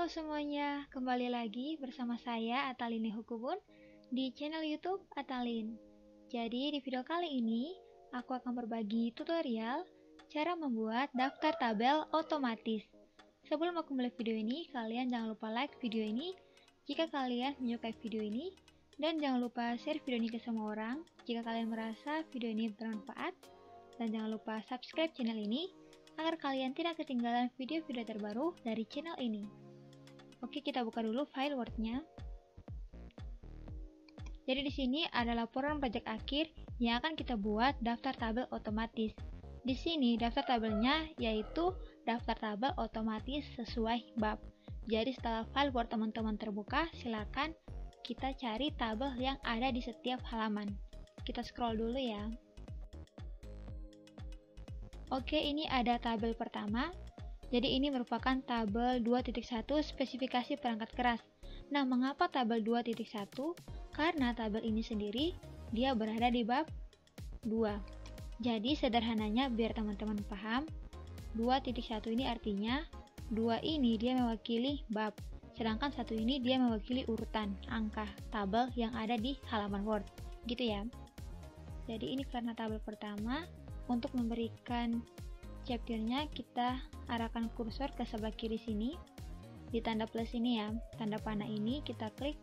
semuanya, kembali lagi bersama saya Atalini Hukubun di channel YouTube Atalin. Jadi di video kali ini aku akan berbagi tutorial cara membuat daftar tabel otomatis. Sebelum aku mulai video ini, kalian jangan lupa like video ini jika kalian menyukai video ini, dan jangan lupa share video ini ke semua orang jika kalian merasa video ini bermanfaat, dan jangan lupa subscribe channel ini agar kalian tidak ketinggalan video-video terbaru dari channel ini. Oke, kita buka dulu file Word-nya. Jadi di sini ada laporan pajak akhir yang akan kita buat daftar tabel otomatis. Di sini daftar tabelnya yaitu daftar tabel otomatis sesuai bab. Jadi setelah file Word teman-teman terbuka, silakan kita cari tabel yang ada di setiap halaman. Kita scroll dulu ya. Oke, ini ada tabel pertama. Jadi ini merupakan tabel 2.1 spesifikasi perangkat keras. Nah, mengapa tabel 2.1? Karena tabel ini sendiri dia berada di bab 2. Jadi sederhananya biar teman-teman paham, 2.1 ini artinya 2 ini dia mewakili bab, sedangkan 1 ini dia mewakili urutan angka tabel yang ada di halaman Word. Gitu ya. Jadi ini karena tabel pertama, untuk memberikan chapternya kita arahkan kursor ke sebelah kiri sini di tanda plus ini ya, tanda panah ini kita klik,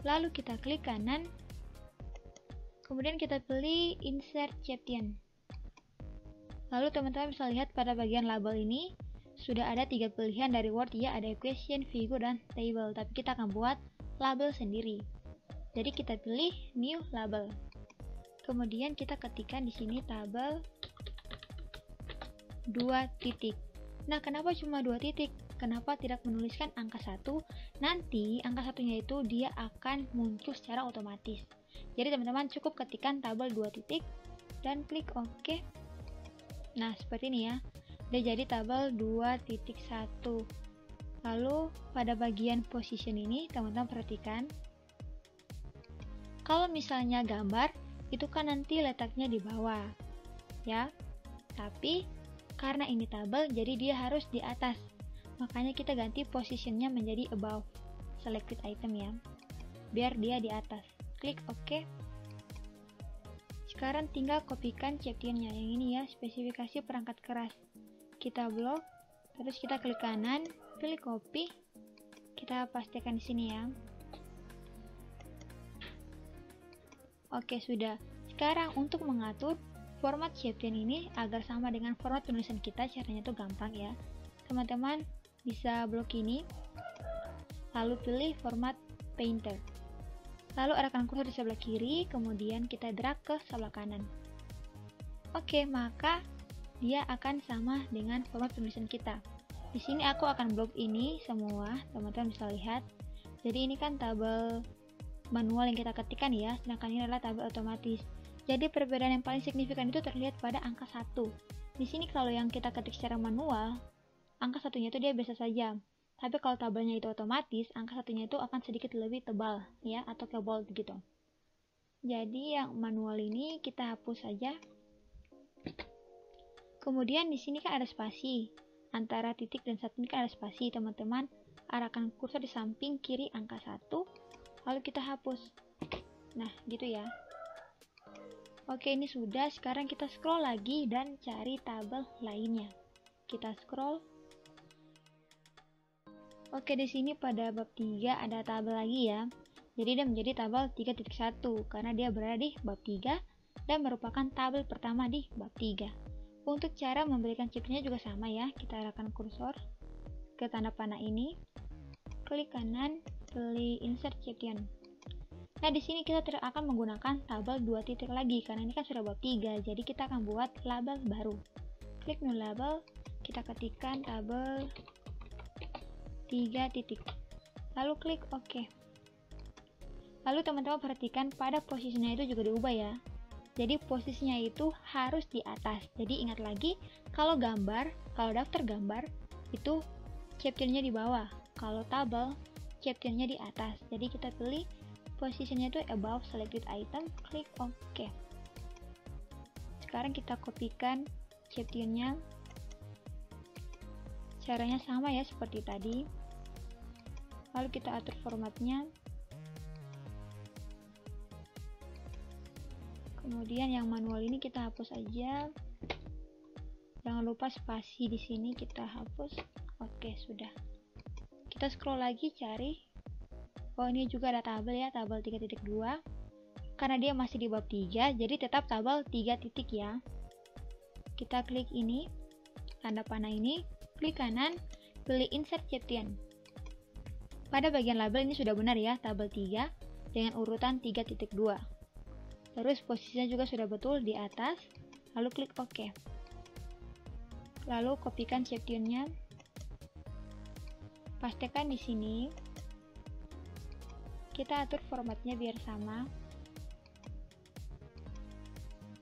lalu kita klik kanan, kemudian kita pilih insert chapter. Lalu teman-teman bisa lihat pada bagian label ini sudah ada 3 pilihan dari Word ya, ada equation, figure, dan table, tapi kita akan buat label sendiri. Jadi kita pilih new label, kemudian kita ketikkan di sini tabel 2 titik. Nah, kenapa cuma 2 titik? Kenapa tidak menuliskan angka 1? Nanti angka satunya itu dia akan muncul secara otomatis. Jadi teman-teman cukup ketikkan tabel 2 titik dan klik OK. Nah, seperti ini ya. Udah jadi tabel 2.1. Lalu pada bagian position ini teman-teman perhatikan. Kalau misalnya gambar, itu kan nanti letaknya di bawah. Ya. Tapi karena ini tabel, jadi dia harus di atas. Makanya kita ganti positionnya menjadi above selected item ya, biar dia di atas. Klik OK. Sekarang tinggal kopikan chapternya yang ini ya, spesifikasi perangkat keras. Kita blok, terus kita klik kanan, pilih copy, kita pastikan di sini ya. Oke, sudah. Sekarang untuk mengatur format chapter ini agar sama dengan format penulisan kita, caranya tuh gampang ya. Teman-teman bisa blok ini, lalu pilih format painter. Lalu arahkan kursor di sebelah kiri, kemudian kita drag ke sebelah kanan. Oke, maka dia akan sama dengan format penulisan kita. Di sini aku akan blok ini semua, teman-teman bisa lihat. Jadi ini kan tabel manual yang kita ketikkan ya, sedangkan ini adalah tabel otomatis. Jadi perbedaan yang paling signifikan itu terlihat pada angka 1. Di sini kalau yang kita ketik secara manual, angka satunya itu dia biasa saja. Tapi kalau tabelnya itu otomatis, angka satunya itu akan sedikit lebih tebal ya, atau ke bold gitu. Jadi yang manual ini kita hapus saja. Kemudian di sini kan ada spasi. Antara titik dan satu ini kan ada spasi, teman-teman. Arahkan kursor di samping kiri angka 1, lalu kita hapus. Nah, gitu ya. Oke, ini sudah. Sekarang kita scroll lagi dan cari tabel lainnya. Kita scroll. Oke, di sini pada bab 3 ada tabel lagi ya. Jadi dia menjadi tabel 3.1 karena dia berada di bab 3 dan merupakan tabel pertama di bab 3. Untuk cara memberikan chapternya juga sama ya. Kita arahkan kursor ke tanda panah ini. Klik kanan, pilih insert chapter. Nah, di sini kita tidak akan menggunakan tabel 2 titik lagi karena ini kan sudah bab 3. Jadi kita akan buat label baru. Klik new label, kita ketikkan tabel 3 titik. Lalu klik OK. Lalu teman-teman perhatikan pada posisinya itu juga diubah ya. Jadi posisinya itu harus di atas. Jadi ingat lagi, kalau daftar gambar itu chapternya di bawah. Kalau tabel chapternya di atas. Jadi kita pilih posisinya itu above selected item, klik OK. Sekarang kita kopikan chapternya. Caranya sama ya seperti tadi. lalu kita atur formatnya. Kemudian yang manual ini kita hapus aja. Jangan lupa spasi di sini kita hapus. Oke, sudah. Kita scroll lagi cari. Oh, ini juga ada tabel ya, tabel 3.2. Karena dia masih di bab 3, jadi tetap tabel 3 titik ya. Kita klik ini, tanda panah ini, klik kanan, pilih insert chapter. Pada bagian label ini sudah benar ya, tabel 3 dengan urutan 3.2. Terus posisinya juga sudah betul di atas, lalu klik OK. Lalu kopikan chapter-nya, pastikan di sini. Kita atur formatnya biar sama.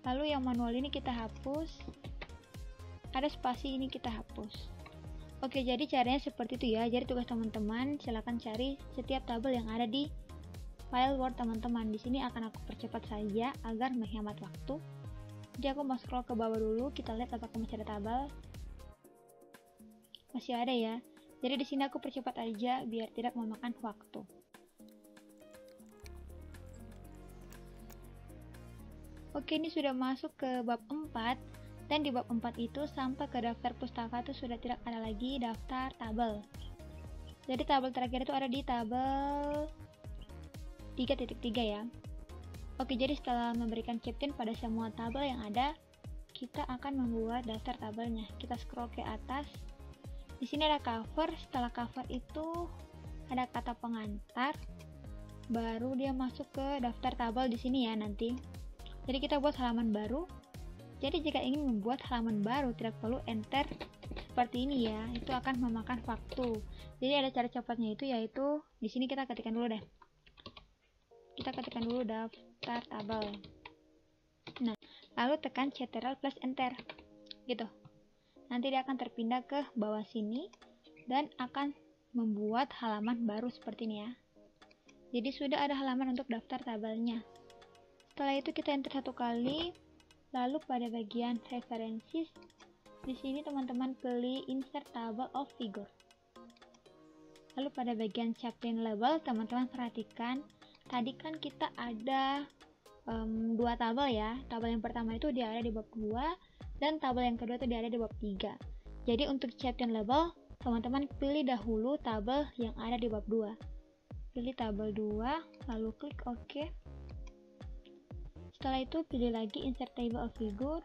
Lalu yang manual ini kita hapus. Ada spasi ini kita hapus. Oke, jadi caranya seperti itu ya. Jadi tugas teman-teman, silakan cari setiap tabel yang ada di file Word teman-teman. Di sini akan aku percepat saja agar menghemat waktu. Jadi aku mau scroll ke bawah dulu, kita lihat apakah masih ada tabel. Masih ada ya. Jadi di sini aku percepat aja biar tidak memakan waktu. Oke, ini sudah masuk ke bab 4, dan di bab 4 itu sampai ke daftar pustaka itu sudah tidak ada lagi daftar tabel. Jadi tabel terakhir itu ada di tabel 3.3 ya. Oke, jadi setelah memberikan chapter pada semua tabel yang ada, kita akan membuat daftar tabelnya. Kita scroll ke atas. Di sini ada cover, setelah cover itu ada kata pengantar, baru dia masuk ke daftar tabel di sini ya nanti. Jadi kita buat halaman baru. Jadi jika ingin membuat halaman baru tidak perlu enter seperti ini ya, itu akan memakan waktu. Jadi ada cara cepatnya itu yaitu di sini kita ketikkan dulu deh. Kita ketikkan dulu daftar tabel. Nah, lalu tekan Ctrl plus enter. Gitu. Nanti dia akan terpindah ke bawah sini dan akan membuat halaman baru seperti ini ya. Jadi sudah ada halaman untuk daftar tabelnya. Setelah itu kita enter satu kali, lalu pada bagian references, di sini teman-teman pilih insert table of figure. Lalu pada bagian chapter label, teman-teman perhatikan, tadi kan kita ada dua tabel ya. Tabel yang pertama itu dia ada di bab 2, dan tabel yang kedua itu dia ada di bab 3. Jadi untuk chapter label, teman-teman pilih dahulu tabel yang ada di bab 2. Pilih tabel 2, lalu klik OK. Setelah itu pilih lagi insert table of figure,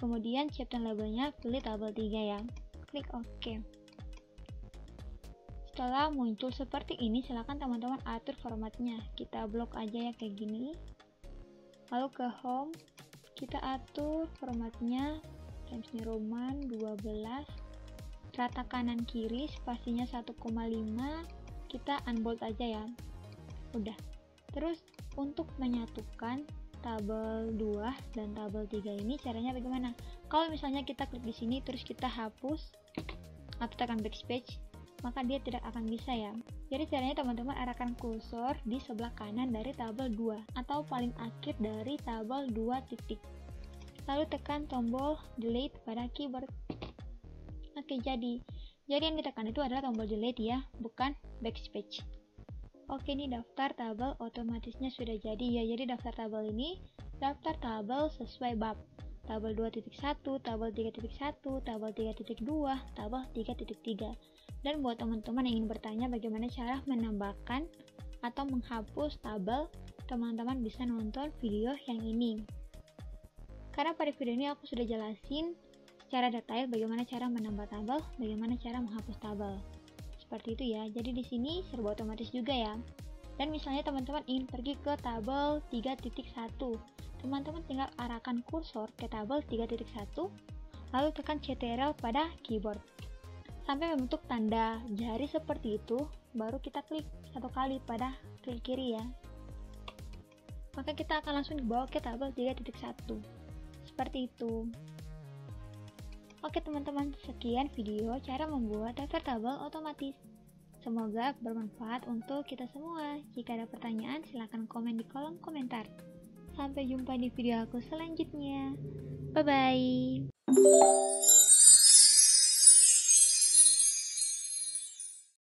kemudian chapter labelnya pilih tabel 3 ya, klik OK. Setelah muncul seperti ini, silakan teman-teman atur formatnya. Kita blok aja ya kayak gini. Lalu ke home, kita atur formatnya Times New Roman 12, rata kanan kiri spasinya 1,5, kita unbold aja ya. Udah. Terus untuk menyatukan tabel 2 dan tabel 3 ini caranya bagaimana? Kalau misalnya kita klik di sini terus kita hapus atau tekan backspace, maka dia tidak akan bisa ya. Jadi caranya teman-teman arahkan kursor di sebelah kanan dari tabel 2 atau paling akhir dari tabel 2 titik. Lalu tekan tombol delete pada keyboard. Oke, jadi yang ditekan itu adalah tombol delete ya, bukan backspace. Oke, ini daftar tabel otomatisnya sudah jadi ya. Jadi daftar tabel ini daftar tabel sesuai bab. Tabel 2.1, tabel 3.1, tabel 3.2, tabel 3.3. Dan buat teman-teman yang ingin bertanya bagaimana cara menambahkan atau menghapus tabel, teman-teman bisa nonton video yang ini. Karena pada video ini aku sudah jelasin secara detail bagaimana cara menambah tabel, bagaimana cara menghapus tabel. Seperti itu ya. Jadi di sini serba otomatis juga ya. Dan misalnya teman-teman ingin pergi ke tabel 3.1, teman-teman tinggal arahkan kursor ke tabel 3.1, lalu tekan Ctrl pada keyboard sampai membentuk tanda jari seperti itu, baru kita klik satu kali pada klik kiri ya. Maka kita akan langsung dibawa ke tabel 3.1 seperti itu. Oke teman-teman, sekian video cara membuat daftar tabel otomatis. Semoga bermanfaat untuk kita semua. Jika ada pertanyaan, silahkan komen di kolom komentar. Sampai jumpa di video aku selanjutnya. Bye-bye.